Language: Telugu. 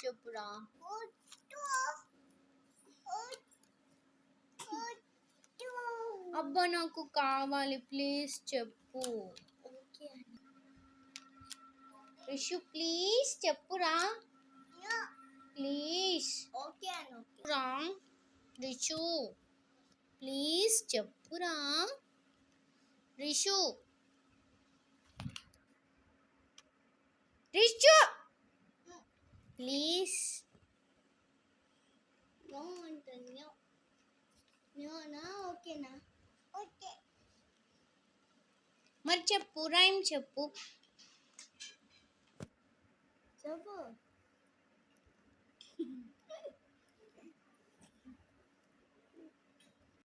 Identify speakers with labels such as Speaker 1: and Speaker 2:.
Speaker 1: చెప్పురా. అబ్బా నాకు కావాలి, ప్లీజ్ చెప్పు. రిషు ప్లీజ్ చెప్పురా, ప్లీజ్ రా. రిషు ప్లీజ్ చెప్పురా. రిషు రిషు ప్లీజ్. ఓకేనా? ఓకే మరి చెప్పు, రైమ్ చెప్పు. చెప్పు.